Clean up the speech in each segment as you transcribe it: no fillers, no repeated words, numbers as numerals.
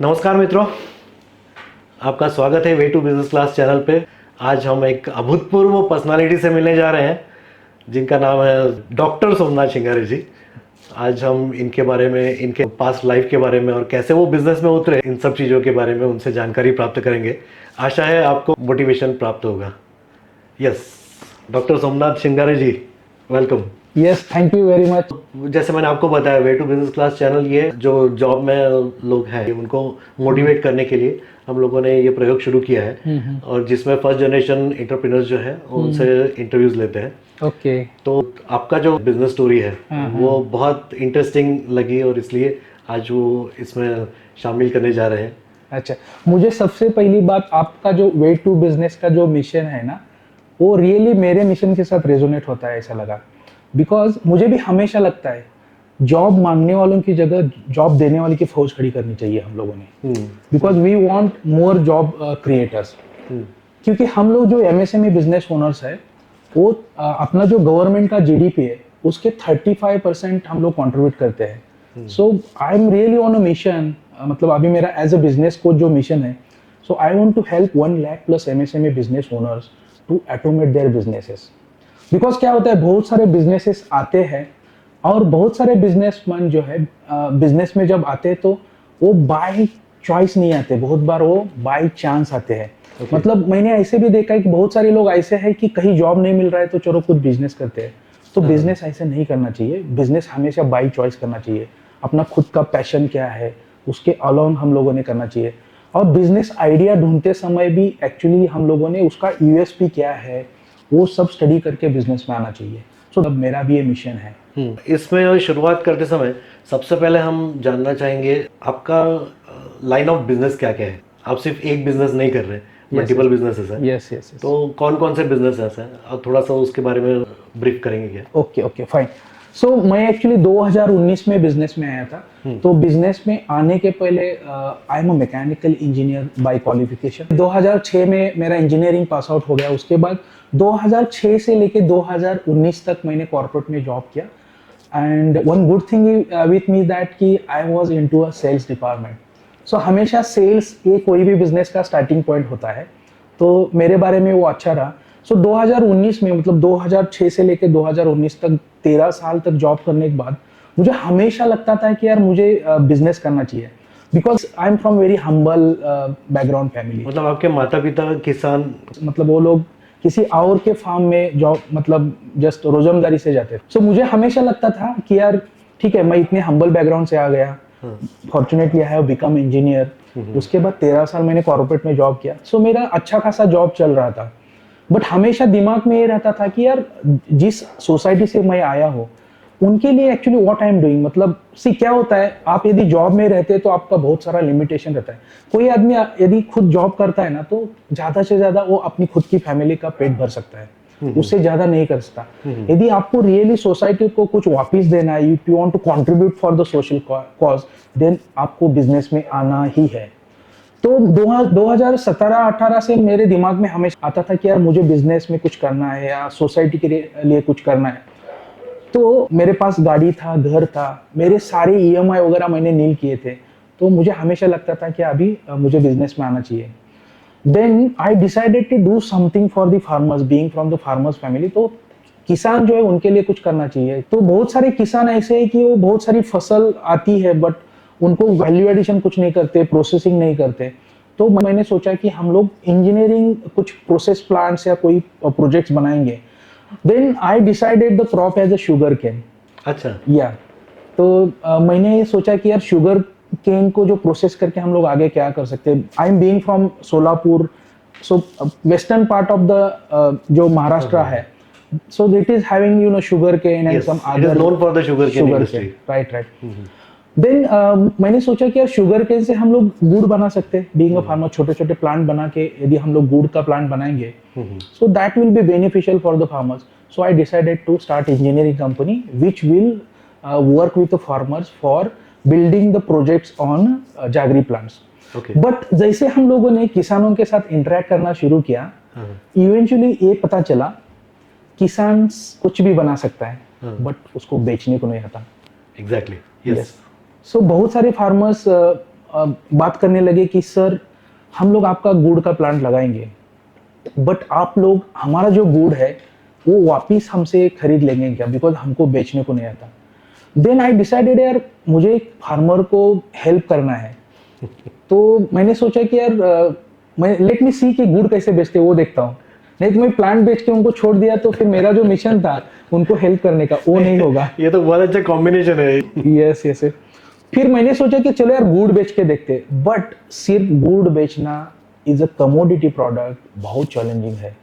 नमस्कार मित्रों, आपका स्वागत है way to business class channel पे। आज हम एक अभूतपूर्व पर्सनालिटी से मिलने जा रहे हैं जिनका नाम है डॉक्टर सोमनाथ श्रृंगारे जी। आज हम इनके बारे में, इनके पास्ट लाइफ के बारे में और कैसे वो बिजनेस में उतरे, इन सब चीज़ों के बारे में उनसे जानकारी प्राप्त करेंगे। आशा है आपको मोटिवेशन प्राप्त होगा। Yes, doctor Somnath Shringare ji, welcome. Yes, thank you very much. जैसे मैंने आपको बताया, way to business class channel, ये जो जॉब में लोग हैं उनको मोटिवेट करने के लिए हम लोगों ने ये प्रयोग शुरू किया है और जिसमें फर्स्ट जनरेशन एंटरप्रेन्योर्स जो है उनसे इंटरव्यूज लेते हैं। ओके। तो आपका जो बिजनेस स्टोरी है वो बहुत इंटरेस्टिंग लगी और इसलिए आज वो इसमें शामिल करने जा रहे हैं। अच्छा, मुझे सबसे पहली बात, आपका जो वे टू बिजनेस का जो मिशन है ना, वो रियली मेरे मिशन के साथ रेजोनेट होता है, ऐसा लगा। बिकॉज मुझे भी हमेशा लगता है जॉब मांगने वालों की जगह जॉब देने वाले की फौज खड़ी करनी चाहिए हम लोगों ने। Because we want more job creators. क्योंकि हम लोग जो एमएसएमई बिजनेस ओनर्स है वो अपना जो गवर्नमेंट का जीडीपी है उसके 35% हम लोग कंट्रीब्यूट करते हैं। So I am really on a mission, मतलब अभी मेरा एज अ बिजनेस कोच जो मिशन है, so I want to help 1 lakh plus MSME business owners to automate their businesses. Because क्या होता है, बहुत सारे बिजनेसेस आते हैं और बहुत सारे बिजनेसमैन जो है बिजनेस में जब आते हैं तो वो बाय चॉइस नहीं आते, बहुत बार वो बाय चांस आते हैं। मतलब मैंने ऐसे भी देखा है कि बहुत सारे लोग ऐसे हैं कि कहीं जॉब नहीं मिल रहा है तो चलो कुछ बिजनेस करते हैं। तो बिजनेस ऐसे नहीं करना चाहिए, बिजनेस हमेशा बाय चॉइस करना चाहिए। अपना खुद का पैशन क्या है उसके अलोंग हम लोगों ने करना चाहिए। और बिजनेस आइडिया ढूंढते समय भी एक्चुअली हम लोगों ने उसका यूएसपी क्या है वो सब स्टडी करके बिजनेस में आना चाहिए। सो अब मेरा भी ये मिशन है। इसमें शुरुआत करते समय सबसे पहले हम जानना चाहेंगे आपका लाइन ऑफ बिजनेस क्या क्या है। आप सिर्फ एक बिजनेस नहीं कर रहे, मल्टीपल बिजनेसेस हैं। Yes yes. तो कौन कौन से बिजनेस हैं और थोड़ा सा उसके बारे में ब्रीफ करेंगे क्या? Okay okay fine. सो मैं एक्चुअली 2019 में बिजनेस में आया था। तो बिजनेस में आने के पहले I am a mechanical engineer by qualification. 2006 में मेरा इंजीनियरिंग पास आउट हो गया। उसके बाद 2006 से लेके 2019 तक मैंने कॉर्पोरेट में जॉब किया। And one good thing with me that कि I was into a sales department. So हमेशा सेल्स ये कोई भी बिजनेस का स्टार्टिंग पॉइंट होता है, तो मेरे बारे में वो अच्छा रहा। सो 2019 में, मतलब 2006 से लेकर 2019 तक 13 साल तक जॉब करने के बाद मुझे हमेशा लगता था कि यार मुझे बिजनेस करना चाहिए। Because I am from very humble background family. मतलब आपके माता पिता किसान? मतलब वो लोग किसी और के फार्म में जॉब, मतलब जस्ट रोजमदारी से जाते थे। सो मुझे हमेशा लगता था कि यार ठीक है, मैं इतने हम्बल बैकग्राउंड से आ गया, fortunately I have become engineer. उसके बाद 13 साल मैंने कॉर्पोरेट में जॉब किया। सो मेरा अच्छा खासा जॉब चल रहा था। बट हमेशा दिमाग में ये रहता था कि यार जिस सोसाइटी से मैं आया हूँ उनके लिए actually what I am doing. मतलब सी क्या होता है, आप यदि जॉब में रहते हैं तो आपका बहुत सारा लिमिटेशन रहता है। कोई आदमी यदि खुद जॉब करता है ना तो ज्यादा से ज्यादा वो अपनी खुद की फैमिली का पेट भर सकता है, उससे ज्यादा नहीं कर सकता। यदि आपको रियली सोसाइटी को कुछ वापस देना है, if you want to contribute for the social cause, then आपको बिजनेस में आना ही है। तो 2017-18 से मेरे दिमाग में हमेशा आता था कि यार मुझे बिजनेस में कुछ करना है या सोसाइटी के लिए कुछ करना है। तो मेरे पास गाड़ी था, घर था, मेरे सारे ईएमआई वगैरह मैंने नील किए थे। तो मुझे हमेशा लगता था कि अभी मुझे बिजनेस में आना चाहिए। Then I decided to do something for the farmers, being from the farmers family. तो किसान जो है उनके लिए कुछ करना चाहिए। तो बहुत सारे किसान ऐसे हैं कि वो बहुत सारी फसल आती है बट उनको वैल्यू एडिशन कुछ नहीं करते, प्रोसेसिंग नहीं करते। तो मैंने सोचा कि हम लोग इंजीनियरिंग कुछ प्रोसेस प्लांट्स या कोई प्रोजेक्ट्स बनाएंगे। Then I decided the crop as a sugar cane. अच्छा। या तो मैंने ये सोचा कि यार शुगर केन को जो प्रोसेस करके हम लोग आगे क्या कर सकते हैं। I am being from Solapur, so western part of the जो महाराष्ट्र है, so it is having sugar cane and Yes, some it is other known for the sugarcane industry. right. Then मैंने सोचा कि यार शुगर केन से हम लोग गुड़ बना सकते हैं। बीइंग अ फार्मर, छोटे छोटे प्लांट बना के यदि हम लोग गुड़ का प्लांट बनाएंगे so that will be beneficial for the farmers. So I decided to start engineering company which will work with the farmers for building the projects on jaggery plants. Okay. But जैसे हम लोगों ने किसानों के साथ interact करना शुरू किया, इवेंचुअली ये पता चला किसान कुछ भी बना सकता है बट उसको बेचने को नहीं आता। Exactly, yes. सो बहुत सारे फार्मर्स बात करने लगे कि सर हम लोग आपका गुड़ का प्लांट लगाएंगे, बट आप लोग हमारा जो गुड़ है वो वापिस हमसे खरीद लेंगे क्या, बिकॉज हमको बेचने को नहीं आता। देन आई डिसाइडेड यार मुझे एक फार्मर को हेल्प करना है। तो मैंने सोचा कि यार मैं लेट मी सी कि गुड़ कैसे बेचते वो देखता हूँ। नहीं तो मैं प्लांट बेच के उनको छोड़ दिया तो फिर मेरा जो मिशन था उनको हेल्प करने का वो नहीं होगा। ये तो बहुत अच्छा कॉम्बिनेशन है। Yes yes. फिर मैंने सोचा कि चलो यार गुड़ बेच के देखते, बट सिर्फ गुड़ बेचना इज अ कमोडिटी प्रोडक्ट, बहुत चैलेंजिंग है।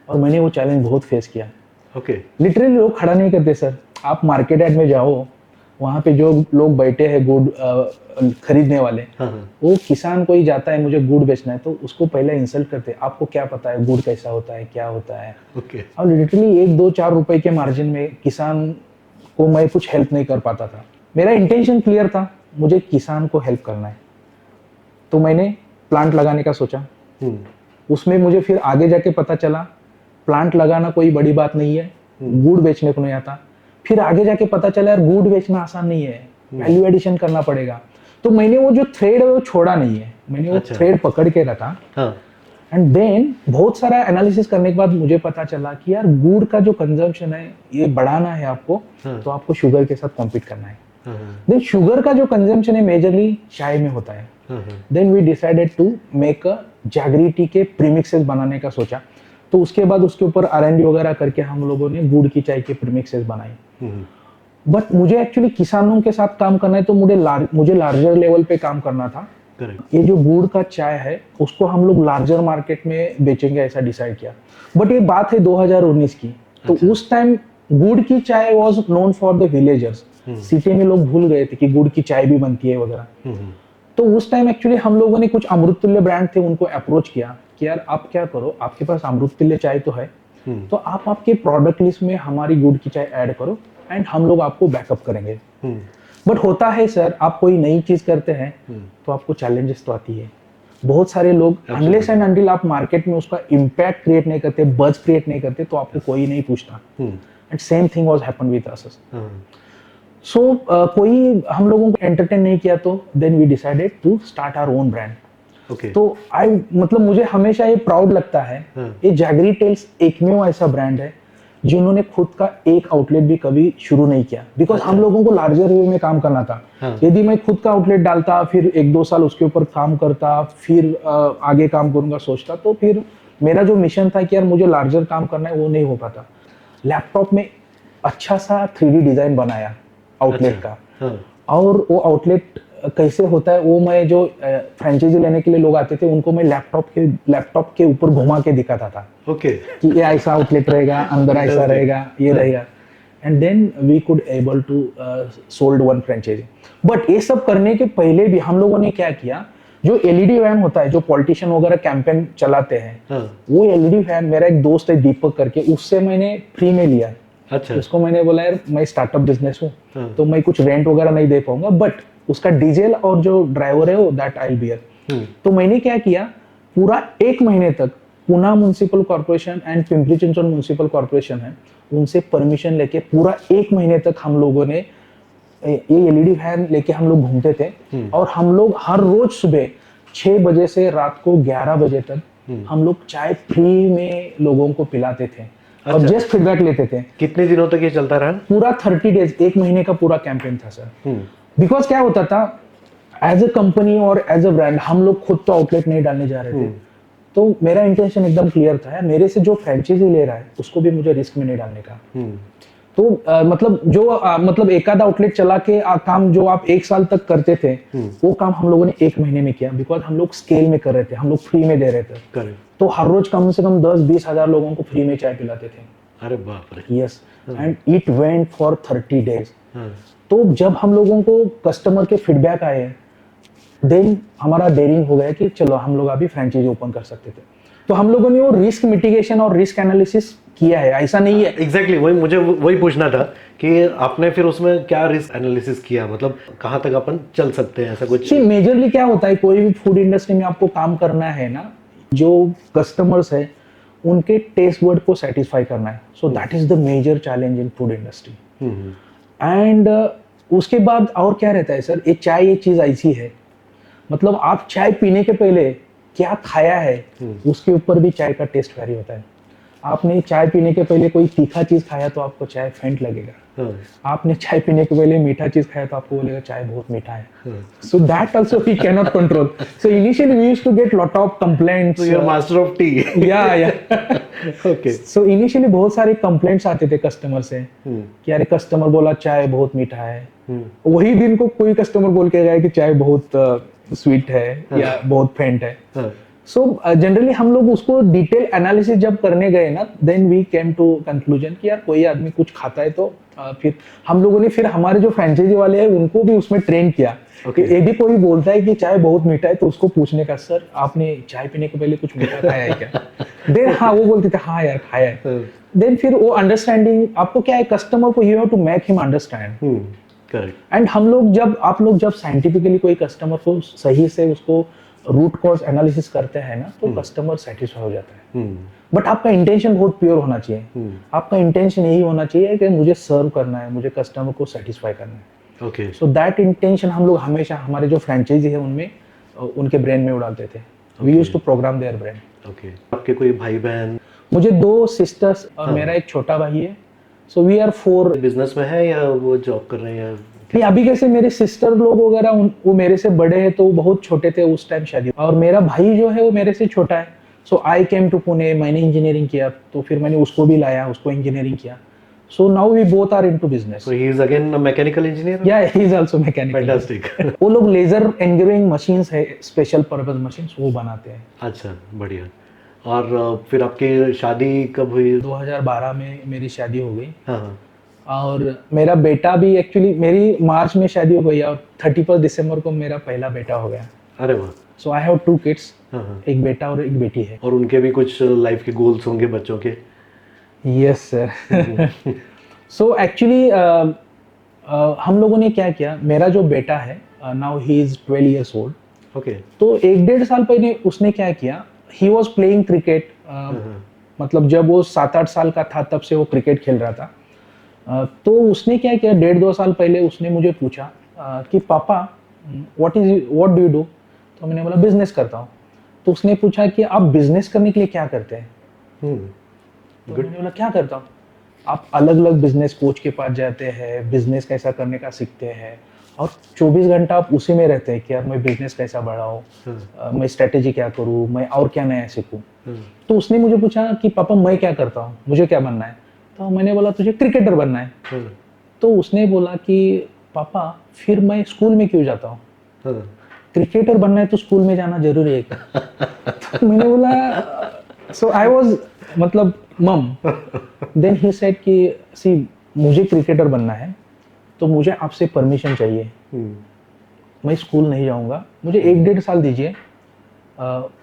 और मैंने वो चैलेंज बहुत फेस किया। ओके। लिटरली लोग खड़ा नहीं करते सर। आप मार्केट यार्ड में जाओ, वहाँ पे जो लोग बैठे हैं गुड़ खरीदने वाले, वो किसान कोई जाता है मुझे गुड़ बेचना है तो उसको पहले इंसल्ट करते हैं, आपको क्या पता है गुड़ कैसा होता है, क्या होता है। और लिटरली 1-2-4 रुपए के मार्जिन में किसान को मैं कुछ हेल्प नहीं कर पाता था। मेरा इंटेंशन क्लियर था, मुझे किसान को हेल्प करना है। तो मैंने प्लांट लगाने का सोचा। उसमें मुझे फिर आगे जाके पता चला प्लांट लगाना कोई बड़ी बात नहीं है, गुड़ बेचने को नहीं आता। फिर आगे जाके पता चला यार गुड़ बेचना आसान नहीं है, वैल्यू एडिशन करना पड़ेगा। तो मैंने वो जो थ्रेड है वो छोड़ा नहीं है, मैंने वो थ्रेड पकड़ के रखा। एंड देन बहुत सारा एनालिसिस करने के बाद मुझे पता चला कि यार गुड़ का जो कंजम्पशन है ये बढ़ाना है आपको, तो आपको शुगर के साथ कॉम्पीट करना है। देन शुगर का जो कंजम्पशन है मेजरली चाय में होता है। Then we decided to make a jaggery tea के प्रीमिक्सेस बनाने का सोचा। तो उसके बाद उसके ऊपर R&D वगैरह करके हम लोगों ने गुड़ की चाय के प्रीमिक्सेस बनाई। बट मुझे एक्चुअली किसानों के साथ काम करना है तो मुझे लार्जर लेवल पे काम करना था। ये जो गुड़ का चाय है उसको हम लोग लार्जर मार्केट में बेचेंगे ऐसा डिसाइड किया। बट ये बात है 2019 की। तो उस टाइम गुड़ की चाय was known for the villagers. City में लोग भूल गए थे कि गुड़ की चाय भी बनती है वगैरह। तो उस टाइम एक्चुअली हम लोगों ने कुछ अमृततुल्य ब्रांड थे उनको अप्रोच किया कि यार आप क्या करो, आपके पास अमृततुल्य चाय तो है, तो आप आपके प्रोडक्ट लिस्ट में हमारी गुड़ की चाय ऐड करो एंड हम लोग आपको बैकअप करेंगे। बट होता है सर, आप कोई नई चीज करते हैं तो आपको चैलेंजेस तो आती है। बहुत सारे लोग अनलेस एंड अनटिल आप मार्केट में उसका इम्पैक्ट क्रिएट नहीं करते, बज क्रिएट नहीं करते, तो आपको कोई नहीं पूछता। And same thing was happen with us. So कोई हम लोगों को एंटरटेन नहीं किया तो then we decided to start our own brand. तो मतलब मुझे हमेशा ये प्राउड लगता है, ये जैगरी टेल्स एकमेव ऐसा ब्रांड है जिन्होंने खुद का एक आउटलेट भी कभी शुरू नहीं किया। बिकॉज हम लोगों को लार्जर वे में काम करना था। यदि मैं खुद का आउटलेट डालता, फिर 1-2 साल उसके ऊपर काम करता, फिर आगे काम करूंगा सोचता, तो फिर मेरा जो मिशन था कि यार मुझे लार्जर काम करना है वो नहीं हो पाता। लैपटॉप में अच्छा सा 3D डिजाइन बनाया आउटलेट का। और वो आउटलेट कैसे होता है वो मैं जो फ्रेंचाइजी लेने के लिए लोग आते थे उनको मैं लैपटॉप के ऊपर घुमा के दिखाता था। कि ये ऐसा आउटलेट रहेगा, अंदर ऐसा रहेगा, ये रहेगा। And then we could able to sold 1 franchisee. But ये सब करने के पहले भी हम लोगों ने क्या किया, जो LED वैन होता है जो पॉलिटिशियन वगैरह कैंपेन चलाते हैं, वो LED वैन मेरा एक दोस्त है दीपक करके, उससे मैंने फ्री में लिया। उसको मैंने बोला यार मैं स्टार्टअप बिजनेस हूँ तो मैं कुछ रेंट वगैरह नहीं दे पाऊंगा, बट उसका डीजल और जो ड्राइवर है वो दैट आई विल बियर। तो मैंने क्या किया, पूरा 1 महीने तक Pune municipal corporation and Pimpri Chinchwad municipal corporation है उनसे परमिशन लेके पूरा 1 महीने तक हम लोगों ने ये LED वैन लेके हम लोग घूमते थे। और हम लोग हर रोज सुबह 6 बजे से रात को 11 बजे तक हम लोग चाय फ्री में लोगों को पिलाते थे। और जस्ट फीडबैक लेते थे। कितने दिनों तक ये चलता रहा? पूरा 30 डेज, 1 महीने का पूरा कैंपेन था सर। बिकॉज क्या होता था, एज अ कंपनी और एज अ ब्रांड हम लोग खुद तो आउटलेट नहीं डालने जा रहे थे। तो मेरा इंटेंशन एकदम क्लियर था, मेरे से जो फ्रेंचाइजी ले रहा है उसको भी मुझे रिस्क में नहीं डालने का। तो मतलब एक आधा आउटलेट चला के काम जो आप 1 साल तक करते थे वो काम हम लोगों ने 1 महीने में किया। बिकॉज हम लोग स्केल में कर रहे थे, हम लोग फ्री में दे रहे थे। तो हर रोज कम से कम 10-20 हजार लोगों को फ्री में चाय पिलाते थे। अरे बाप रे। Yes, and it went for 30 days. तो जब हम लोगों को कस्टमर के फीडबैक आए, देन हमारा डेयरिंग हो गया कि चलो हम लोग अभी फ्रेंचाइजी ओपन कर सकते थे। तो हम लोगों ने वो रिस्क मिटिगेशन और रिस्क एनालिसिस किया है, ऐसा नहीं है। एग्जैक्टली मुझे वही पूछना था कि आपने फिर उसमें क्या रिस्क एनालिसिस किया, मतलब कहाँ तक अपन चल सकते हैं, ऐसा कुछ? मेजरली क्या होता है, कोई भी फूड इंडस्ट्री में आपको काम करना है ना, जो कस्टमर्स है उनके टेस्ट वर्ड को सेटिस्फाई करना है। So that is the major challenge in food industry. एंड उसके बाद और क्या रहता है सर, ये चाय एक चीज ऐसी है, मतलब आप चाय पीने के पहले क्या खाया है उसके ऊपर भी चाय का टेस्ट वेरी होता है। आपने चाय पीने के पहले कोई तीखा चीज खाया तो आपको चाय फेंट लगेगा, हाँ, आपने चाय पीने के पहले मीठा चीज खाया तो आपको बोलेगा चाय बहुत मीठा है। हाँ। So that also we cannot control. So initially we used to get lot of complaints. So you're master of tea. Yeah. Okay. So initially बहुत सारे complaints आते थे कस्टमर से कि अरे कस्टमर बोला चाय बहुत मीठा है, वही दिन को कोई कस्टमर बोल के गया कि चाय बहुत स्वीट है या बहुत फेंट है। हाँ, सो जनरली हम लोग उसको डिटेल एनालिसिस जब करने गए ना, then we came to conclusion कि यार कोई आदमी कुछ खाता है तो फिर हम लोगों ने फिर हमारे जो फ्रेंचाइजी वाले हैं उनको भी उसमें ट्रेन किया कि यदि कोई बोलता है कि चाय बहुत मीठा है तो उसको पूछने का, सर आपने चाय पीने के पहले कुछ मीठा खाया है क्या? देन हाँ वो बोलते थे हाँ यार खाया है। देन फिर वो अंडरस्टैंडिंग, आपको क्या है कस्टमर को you have to make him understand. Correct. And हम लोग जब आप लोग जब साइंटिफिकली कोई कस्टमर को सही से उसको रूट कॉज एनालिसिस करते हैं ना तो कस्टमर सेटिस्फाई हो जाता है। बट आपका इंटेंशन बहुत प्योर होना चाहिए। आपका इंटेंशन यही होना चाहिए कि मुझे सर्व करना है, मुझे कस्टमर को सेटिस्फाई करना है। ओके। सो दैट इंटेंशन हम लोग हमेशा हमारे जो फ्रेंचाइजी है उनमें उनके ब्रेन में उड़ाते थे। We used to program their brain. Okay. आपके कोई भाई बहन? मुझे 2 सिस्टर्स और मेरा एक छोटा भाई है। So we are 4। बिजनेस में है या वो जॉब कर रहे हैं? नहीं, अभी कैसे मेरे सिस्टर लोग वगैरह वो मेरे से बड़े हैं तो वो बहुत छोटे थे उस टाइम शादी, और मेरा भाई जो है वो मेरे से छोटा है। So I came to Pune, मैंने इंजीनियरिंग किया तो फिर मैंने उसको भी लाया, उसको इंजीनियरिंग किया। So now we both are into business. So he is again a mechanical engineer? या he is also mechanical. Fantastic. वो लोग लेजर एंग्रेविंग मशीन्स है, स्पेशल पर्पस मशीन्स वो बनाते हैं। अच्छा, बढ़िया। और फिर आपकी शादी कब हुई? 2012 में मेरी शादी हो गई। हाँ हाँ। और मेरा बेटा भी एक्चुअली मेरी मार्च में शादी हो गई और 31 दिसंबर को मेरा पहला बेटा हो गया। अरे वाह। सो आई हैव 2 किड्स, हाँ हाँ। एक बेटा और एक बेटी है। और उनके भी कुछ लाइफ के गोल्स होंगे बच्चों के? Yes sir. सो एक्चुअली हम लोगों ने क्या किया, मेरा जो बेटा है now he is 12 years old. Okay. तो 1-1.5 साल पहले उसने क्या किया, ही वाज प्लेइंग क्रिकेट। मतलब जब वो 7-8 साल का था तब से वो क्रिकेट खेल रहा था। तो उसने क्या किया, 1.5-2 साल पहले उसने मुझे पूछा कि पापा व्हाट डू यू डू? तो मैंने बोला बिजनेस करता हूँ। तो उसने पूछा कि आप बिजनेस करने के लिए क्या करते हैं? तो मैंने बोला क्या करता हूँ? आप अलग अलग बिजनेस कोच के पास जाते हैं, बिजनेस कैसा करने का सीखते हैं और 24 घंटा आप उसी में रहते हैं कि यार मैं बिजनेस कैसा बढ़ाऊँ, मैं स्ट्रेटेजी क्या करूँ, मैं और क्या नया सीखूँ। तो उसने मुझे पूछा कि पापा मैं क्या करता हूँ, मुझे क्या बनना है? तो मैंने बोला तुझे क्रिकेटर बनना है। तो उसने बोला कि पापा फिर मैं स्कूल में क्यों जाता हूँ? क्रिकेटर बनना है तो स्कूल में जाना जरूरी है क्या? तो मैंने बोला सो आई वाज मतलब मम। देन ही सेड कि सी मुझे क्रिकेटर बनना है तो मुझे आपसे परमिशन चाहिए, मैं स्कूल नहीं जाऊंगा, मुझे 1-1.5 साल दीजिए,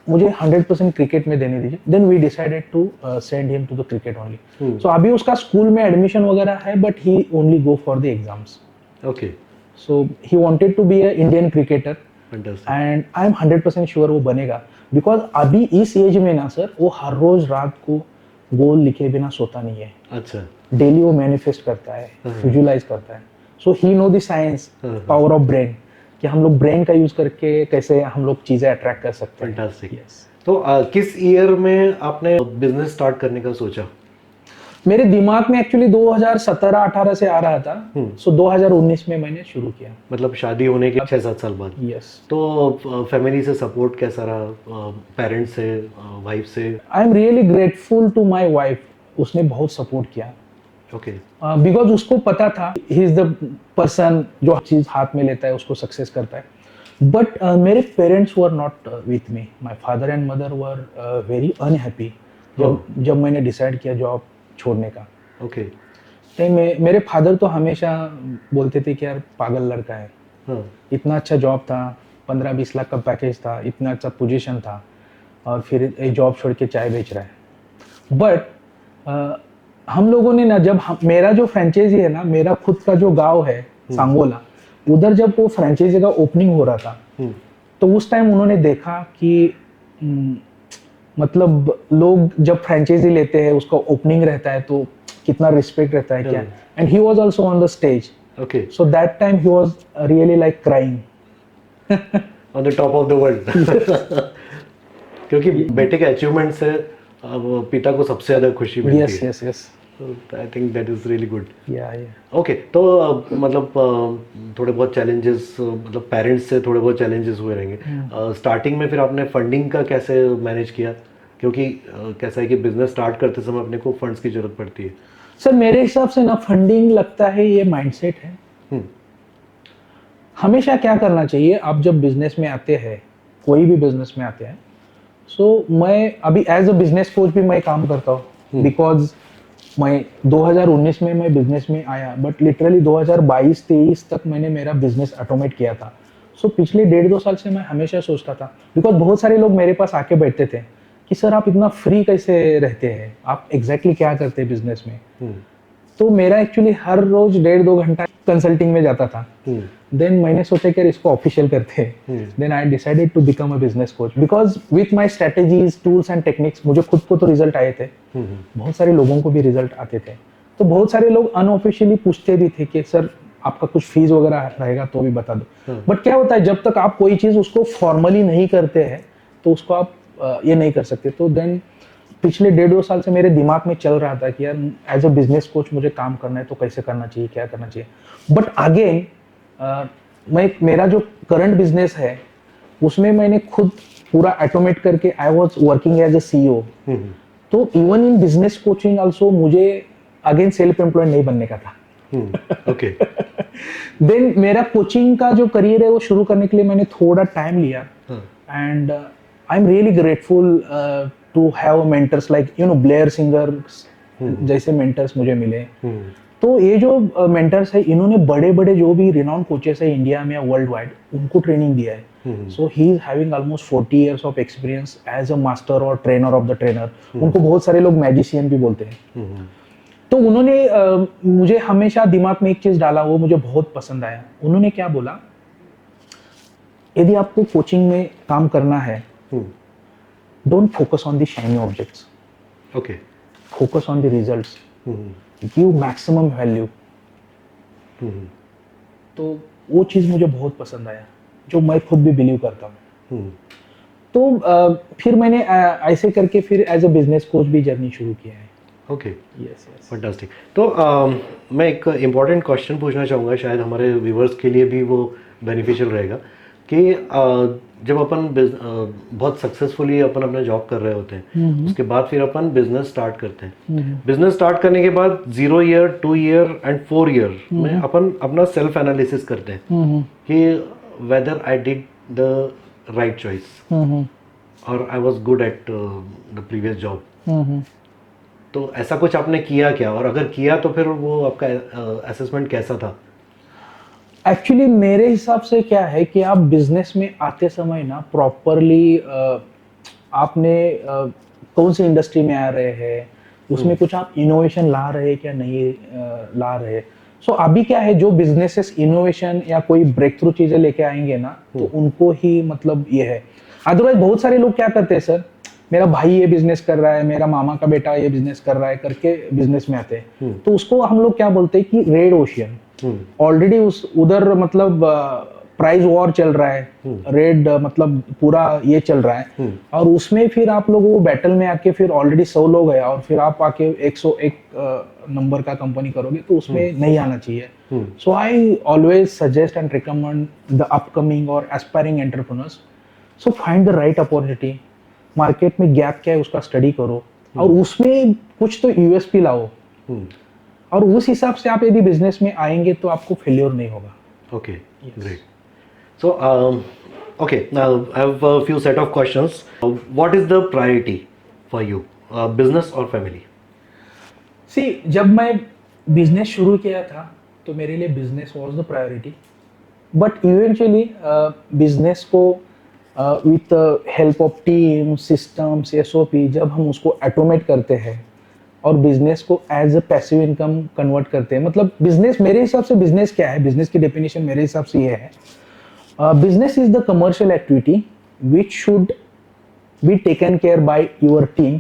मुझे 100% क्रिकेट में देने दीजिए। Then we decided to send him to the cricket only. So अभी उसका स्कूल में एडमिशन वगैरह है but he only go for the exams. Okay. So he wanted to be a Indian cricketer Fantastic. And I am 100% sure वो बनेगा, because अभी इस as में ना सर वो हर रोज रात को गोल लिखे बिना सोता नहीं है। अच्छा। डेली वो मैनिफेस्ट करता है, विजुलाइज करता है। So he know the science, power of brain, कि हम लोग ब्रेन का यूज करके कैसे हम लोग चीजें अट्रैक्ट कर सकते हैं। Fantastic. तो किस ईयर में आपने बिजनेस स्टार्ट करने का सोचा? मेरे दिमाग में एक्चुअली 2017-18 से आ रहा था। सो 2019 में मैंने शुरू किया। मतलब शादी होने के 6-7 साल बाद? यस। तो फैमिली से सपोर्ट कैसा रहा, पेरेंट्स से, वाइफ से? I am really grateful to my wife, उसने बहुत सपोर्ट किया। ओके। बिकॉज उसको पता था ही इज द पर्सन जो चीज हाथ में लेता है उसको सक्सेस करता है। बट मेरे parents were not with me, my father and mother were very unhappy जब मैंने डिसाइड किया जॉब छोड़ने का। ओके। तो मेरे फादर तो हमेशा बोलते थे कि यार पागल लड़का है। इतना अच्छा जॉब था, 15-20 लाख का पैकेज था, इतना अच्छा पोजीशन था और फिर एक जॉब छोड़ के चाय बेच रहा है। बट हम लोगों ने ना जब मेरा जो फ्रेंचाइजी है ना, मेरा खुद का जो गांव है सांगोला, उधर जब वो फ्रेंचाइजी का ओपनिंग हो रहा था तो उस टाइम उन्होंने देखा कि मतलब लोग जब फ्रेंचाइजी लेते हैं उसका ओपनिंग रहता है तो कितना रिस्पेक्ट रहता है क्या। And he was also on the stage. Okay. So that time he was really like crying. On the top of the world. क्योंकि बेटे के अचीवमेंट से अब पिता को सबसे ज्यादा खुशी मिलती यस है। Yes yes I think that is really good. या ओके, तो मतलब थोड़े बहुत चैलेंजेस, मतलब पेरेंट्स से थोड़े बहुत चैलेंजेस हुए रहेंगे स्टार्टिंग में। फिर आपने फंडिंग का कैसे मैनेज किया? क्योंकि कैसा है कि बिजनेस स्टार्ट करते समय अपने को फंड्स की जरूरत पड़ती है। सर मेरे हिसाब से ना फंडिंग लगता है ये माइंडसेट है। हम्म, हमेशा क्या करना चाहिए, आप जब बिजनेस में आते हैं, कोई भी बिजनेस में आते हैं, सो मैं अभी एज अ बिजनेस कोच भी मैं काम करता हूँ, बिकॉज मैं 2019 में मैं बिजनेस में आया, बट लिटरली 2022-23 तक मैंने मेरा बिजनेस ऑटोमेट किया था। सो पिछले 1.5-2 साल से मैं हमेशा सोचता था, बिकॉज बहुत सारे लोग मेरे पास आके बैठते थे कि सर आप इतना फ्री कैसे रहते हैं, आप एग्जैक्टली क्या करते हैं बिजनेस में। तो मेरा एक्चुअली हर रोज 1.5-2 घंटा कंसल्टिंग में जाता था। देन मैंने सोचा कि यार इसको ऑफिशियल करते हैं। Then I decided to become a business coach, because with my strategies, tools and techniques मुझे खुद को तो रिजल्ट आए थे, बहुत सारे लोगों को भी रिजल्ट आते थे। तो बहुत सारे लोग अनऑफिशियली पूछते भी थे कि सर आपका कुछ फीस वगैरह रहेगा तो भी बता दो। बट क्या होता है, जब तक आप कोई चीज उसको फॉर्मली नहीं करते हैं तो उसको आप ये नहीं कर सकते। तो देन पिछले 1.5-2 साल से मेरे दिमाग में चल रहा था कि यार एज अ बिजनेस कोच मुझे काम करना है, तो कैसे करना चाहिए, क्या करना चाहिए। बट अगेन मेरा जो करंट बिजनेस है उसमें मैंने खुद पूरा ऑटोमेट करके I was working as a CEO. तो even in business coaching also मुझे अगेन सेल्फ एम्प्लॉयड नहीं बनने का था। ओके। देन मेरा कोचिंग का जो करियर है वो शुरू करने के लिए मैंने थोड़ा टाइम लिया, and I am really grateful to have mentors like Blair Singer जैसे मेंटर्स मुझे मिले। तो ये जो मेंटर्स है, इन्होंने बड़े बड़े जो भी रिनाउंड कोचेस है इंडिया में या वर्ल्ड वाइड, उनको ट्रेनिंग दिया है। So he is having almost 40 years of experience as a master और ट्रेनर ऑफ द ट्रेनर। उनको बहुत सारे लोग मैजिशियन भी बोलते हैं। तो उन्होंने मुझे हमेशा दिमाग में एक चीज डाला, वो मुझे बहुत पसंद आया। उन्होंने क्या बोला, यदि आपको कोचिंग में काम करना है, don't focus on the shiny objects, okay, focus on the results, give maximum value. तो वो चीज मुझे बहुत पसंद आया, जो मैं खुद भी बिलीव करता हूँ। तो फिर मैंने ऐसे करके फिर एज अ बिजनेस कोच भी जर्नी शुरू किया है। Okay, yes yes. फैंटास्टिक। तो मैं एक इम्पॉर्टेंट क्वेश्चन पूछना चाहूँगा, शायद हमारे व्यूवर्स के लिए भी वो बेनिफिशियल रहेगा कि जब अपन बहुत सक्सेसफुली अपन अपना जॉब कर रहे होते हैं, उसके बाद फिर अपन बिजनेस स्टार्ट करते हैं। बिजनेस स्टार्ट करने के बाद 0 ईयर, 2 ईयर एंड 4 ईयर में अपन अपना सेल्फ एनालिसिस करते हैं कि whether I did the right choice और I was good at the previous job. तो ऐसा कुछ आपने किया क्या, और अगर किया तो फिर वो आपका असेसमेंट कैसा था? एक्चुअली मेरे हिसाब से क्या है कि आप बिजनेस में आते समय ना प्रॉपरली आपने कौन सी इंडस्ट्री में आ रहे हैं, उसमें कुछ आप इनोवेशन ला रहे हैं क्या नहीं ला रहे। सो अभी क्या है, जो बिजनेसेस इनोवेशन या कोई ब्रेक थ्रू चीजें लेके आएंगे ना, तो उनको ही मतलब ये है। अदरवाइज बहुत सारे लोग क्या करते हैं, सर मेरा भाई ये बिजनेस कर रहा है, मेरा मामा का बेटा ये बिजनेस कर रहा है करके बिजनेस में आते हैं। तो उसको हम लोग क्या बोलते हैं कि रेड ओशियन, ऑलरेडी उस उधर मतलब प्राइस वॉर चल रहा है, रेड मतलब पूरा ये चल रहा है, और उसमें फिर आप लोग वो बैटल में आके फिर ऑलरेडी 100 लोग है और फिर आप आके 101 नंबर का कंपनी करोगे, तो उसमें नहीं आना चाहिए। So I always suggest and recommend the upcoming और aspiring entrepreneurs, so find the right opportunity, market में गैप क्या है उसका स्टडी करो, और उसमें कुछ तो यूएसपी लाओ, और उस हिसाब से आप यदि बिजनेस में आएंगे तो आपको फेल्योर नहीं होगा। Okay, great. So okay, now I have a few set of questions. What is the priority for you, business और फैमिली? सी, जब मैं बिजनेस शुरू किया था तो मेरे लिए business was the priority, but eventually business को with help of team, systems, SOP, जब हम उसको ऑटोमेट करते हैं और बिजनेस को as a passive income convert करते हैं, मतलब बिजनेस मेरे हिसाब से बिजनेस क्या है, बिजनेस की डेफिनेशन मेरे हिसाब से ये है, business is the commercial activity which should be taken care by your team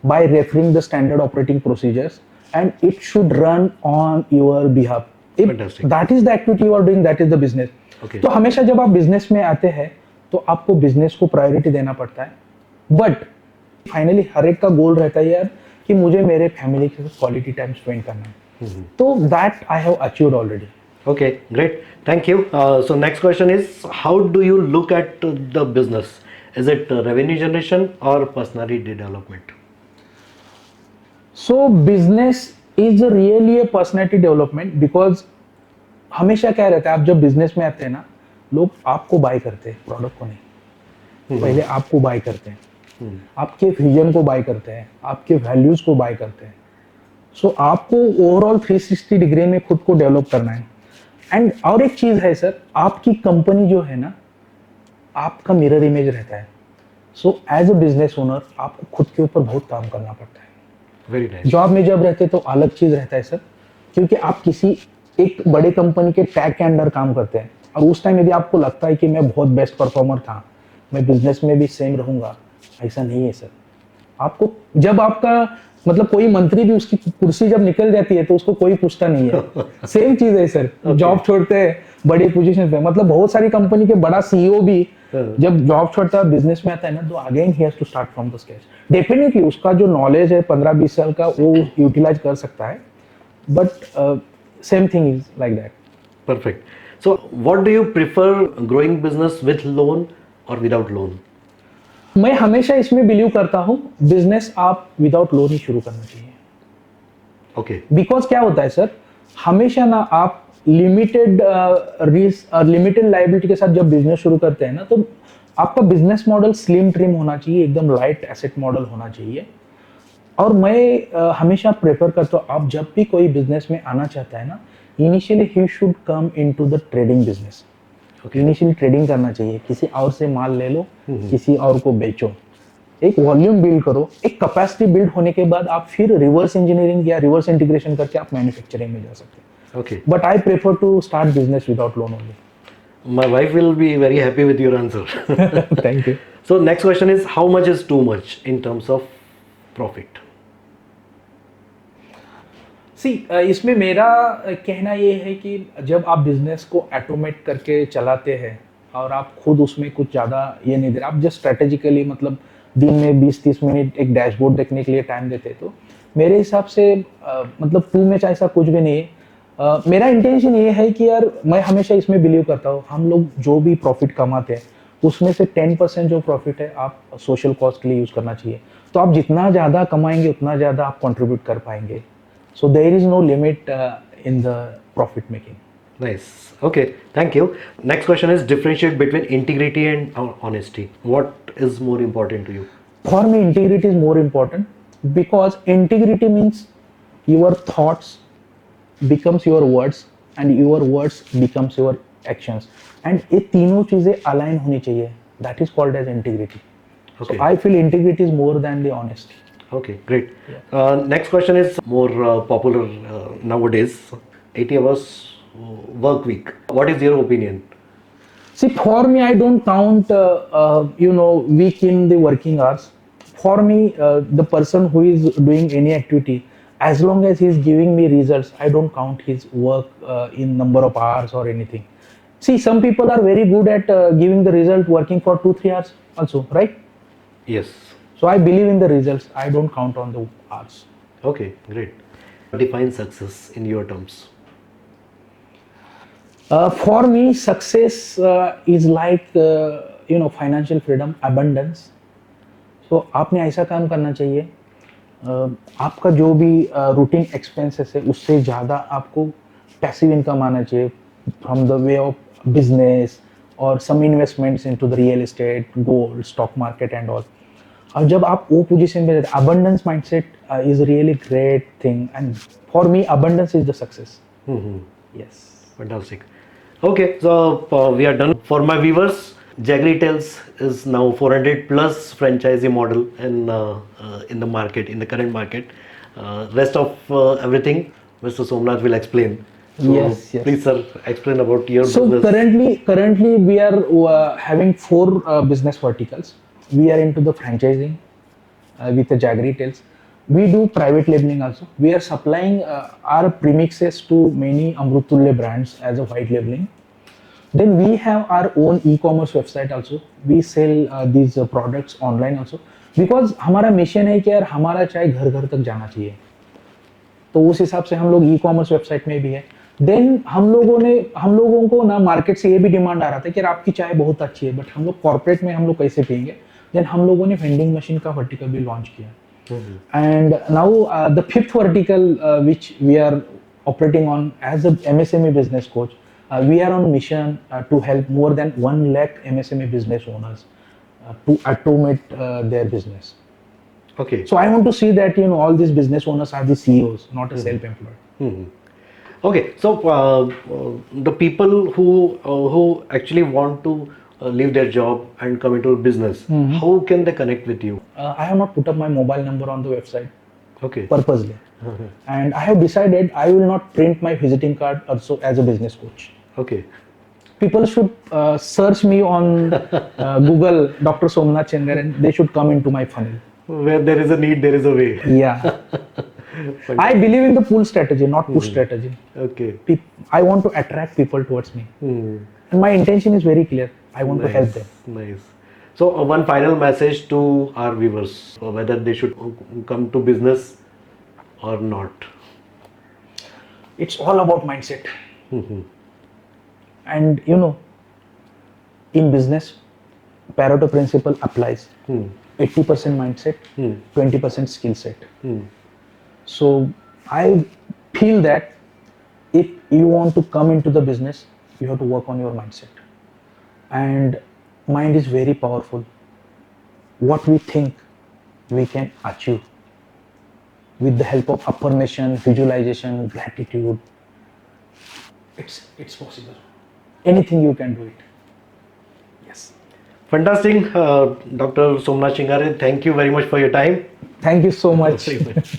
by referring the standard operating procedures, and it should run on your behalf. If Fantastic. that is the activity you are doing, that is the business. Okay. तो हमेशा जब आप business में आते हैं तो आपको business को प्रायोरिटी देना पड़ता है, बट फाइनली हर एक का गोल रहता है यार कि मुझे मेरे फैमिली के साथ क्वालिटी टाइम स्पेंड करना है, तो that I have achieved already. Okay, great. Thank you. So next question is, how do you look at the business? Is it revenue generation or personality development? So business is really a personality development, because हमेशा क्या रहता है, आप जब business में आते हैं ना, लोग आपको बाय करते हैं, प्रोडक्ट को नहीं. पहले आपको बाय करते हैं, आपके विजन को बाय करते हैं, आपके वैल्यूज को बाय करते हैं. सो आपको ओवरऑल 360 डिग्री में खुद को डेवलप करना है. एंड और एक चीज है सर, आपकी कंपनी जो है ना, आपका मिरर इमेज रहता है. सो एज अ बिजनेस ओनर आपको खुद के ऊपर बहुत काम करना पड़ता है. Very nice. जॉब में जब रहते तो अलग चीज रहता है सर, क्योंकि आप किसी एक बड़े कंपनी के टैग के अंडर काम करते हैं, और उस टाइम यदि आपको लगता है कि मैं बहुत बेस्ट परफॉर्मर था, मैं बिजनेस में भी सेम रहूंगा, ऐसा नहीं है सर. आपको जब आपका मतलब कोई मंत्री भी उसकी कुर्सी जब निकल जाती है तो उसको कोई पूछता नहीं है. सेम चीज है सर, जॉब छोड़ते हैं बड़ी पोजीशन पे, मतलब बहुत सारी कंपनी के बड़ा सीईओ भी जब जॉब छोड़ता है बिजनेस में आता है ना, तो again he has to start from the scratch. Definitely उसका जो नॉलेज है 15-20 साल का वो यूटिलाइज कर सकता है, but same thing is like that. Perfect. So what do you prefer, growing business with loan or without loan? मैं हमेशा इसमें बिलीव करता हूँ, बिजनेस आप विदाउट लोन ही शुरू करना चाहिए. Okay. बिकॉज क्या होता है सर, हमेशा ना आप लिमिटेड रिस्क और लिमिटेड लाइबिलिटी के साथ जब बिजनेस शुरू करते हैं ना, तो आपका बिजनेस मॉडल स्लिम ट्रिम होना चाहिए, एकदम लाइट एसेट मॉडल होना चाहिए. और मैं हमेशा प्रेफर करता हूँ, आप जब भी कोई बिजनेस में आना चाहता है ना, initially he should come into the trading business. Initially trading करना चाहिए, किसी और से माल ले लो, किसी और को बेचो, एक वॉल्यूम बिल्ड करो, एक कैपेसिटी बिल्ड होने के बाद आप फिर रिवर्स इंजीनियरिंग या रिवर्स इंटीग्रेशन करके आप मैन्युफैक्चरिंग में जा सकते हैं. Okay. But I prefer to start business without loan only. My wife will be very happy with your answer. Thank you. So next question is, how much is too much in terms of profit? See, इसमें मेरा कहना ये है कि जब आप business को automate करके चलाते हैं और आप खुद उसमें कुछ ज़्यादा ये नहीं दे रहे, आप जस्ट स्ट्रेटेजिकली मतलब दिन में 20-30 मिनट एक डैशबोर्ड देखने के लिए टाइम देते, तो मेरे हिसाब से मतलब टू मच ऐसा कुछ भी नहीं है. मेरा इंटेंशन ये है कि यार मैं हमेशा इसमें बिलीव करता हूँ, हम लोग जो भी प्रॉफिट कमाते हैं उसमें से 10% जो प्रॉफिट है आप सोशल कॉस्ट के लिए यूज करना चाहिए. तो आप जितना ज़्यादा कमाएंगे उतना ज़्यादा आप कंट्रीब्यूट कर पाएंगे. So there is no limit in the profit making. Nice. Okay, thank you. Next question is, differentiate between integrity and honesty. What is more important to you? For me, integrity is more important because integrity means your thoughts becomes your words and your words becomes your actions, and ये तीनों चीजें align होनी चाहिए. That is called as integrity. Okay. So I feel integrity is more than the honesty. Okay, great. Next question is more popular nowadays. 80 hours work week. What is your opinion? See, for me, I don't count, week in the working hours. For me, the person who is doing any activity, as long as he is giving me results, I don't count his work in number of hours or anything. See, some people are very good at giving the result working for 2-3 hours also, right? Yes. So I believe in the results. I don't count on the hours. Okay, great. Define success in your terms. For me, success is like financial freedom, abundance. So आपने ऐसा काम करना चाहिए, आपका जो भी routine expenses है उससे ज़्यादा आपको पैसिव इनकम आना चाहिए from the way of business और some investments into the real estate, gold, stock market and all. और जब आप वो पोजीशन पे रहते, abundance mindset is really great thing, and for me abundance is the success. Yes. Fantastic. Okay, so we are done. For my viewers, Jaggery Tales is now 400 plus franchisee model in the market, in the current market. Rest of everything, Mr. Somnath will explain. So Yes. please, sir, explain about your So business. currently we are having 4 business verticals. We are into the franchising with the Jaggery Tales. We do private labeling also. We are supplying our premixes to many Amrutulya brands as a white labeling. Then we have our own e-commerce website also. We sell these products online also because हमारा mission है कि यार हमारा चाय घर घर तक जाना चाहिए. तो उस हिसाब से हम लोग ई कॉमर्स वेबसाइट में भी है. देन हम लोगों को ना मार्केट से ये भी डिमांड आ रहा था कि यार आपकी चाय बहुत अच्छी है, बट हम लोग कॉर्पोरेट में हम लोग कैसे पियेंगे. देन हम लोगों ने वेंडिंग मशीन का वर्टिकल भी लॉन्च किया. And now the fifth vertical which we are operating on as a MSME business coach, we are on mission to help more than 1 lakh MSME business owners to automate their business. Okay. So I want to see that all these business owners are the CEOs, not a self-employed. Okay. So the people who actually want to leave their job and come into business, how can they connect with you? I have not put up my mobile number on the website Okay. purposely, and I have decided I will not print my visiting card also as a business coach. Okay. People should search me on Google, Dr. Somnath Chengar, and they should come into my funnel. Where there is a need, there is a way. Yeah. I believe in the pull strategy, not push strategy. Okay. I want to attract people towards me. And my intention is very clear. I want to help them. Nice. So one final message to our viewers, whether they should come to business or not. It's all about mindset. And in business, Pareto principle applies. 80% mindset, 20% skill set. So I feel that if you want to come into the business, you have to work on your mindset. And mind is very powerful. What we think, we can achieve with the help of affirmation, visualization, gratitude. It's possible. Anything you can do it. Yes. Fantastic, Dr. Somnath Chingare. Thank you very much for your time. Thank you so much.